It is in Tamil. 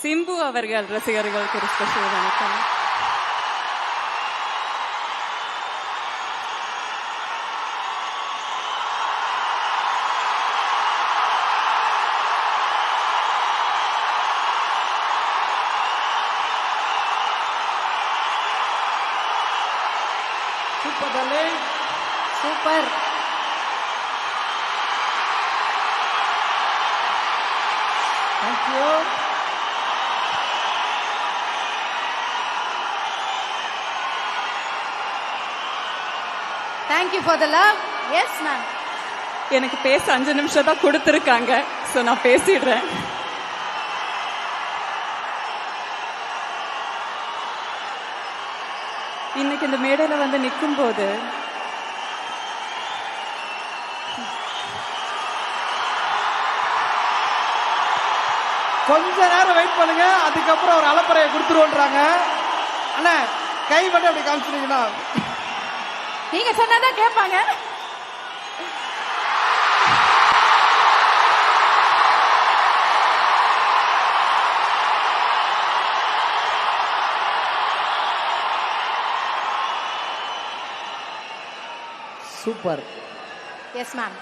சிம்பு அவர்கள் ரசிகர்களுக்கு ஒரு ஸ்பெஷல் வணக்கம். Super darling, super. Thank you. Thank you for the love. Yes, ma'am. எனக்கு பேச 5 நிமிஷம் தான் கொடுத்துருக்காங்க. ஸோ நான் பேசிடுறேன். இன்னைக்கு இந்த மேடையில வந்து நிற்கும் போது கொஞ்ச நேரம் வெயிட் பண்ணுங்க, அதுக்கப்புறம் ஒரு அலப்பறையை கொடுத்துருவோன்றாங்க. அண்ணா கை மட்டும் அப்படி காமிச்சிட்டீங்கன்னா நீங்க சொன்னாதான் கேட்பாங்க. சூப்பர். Yes ma'am.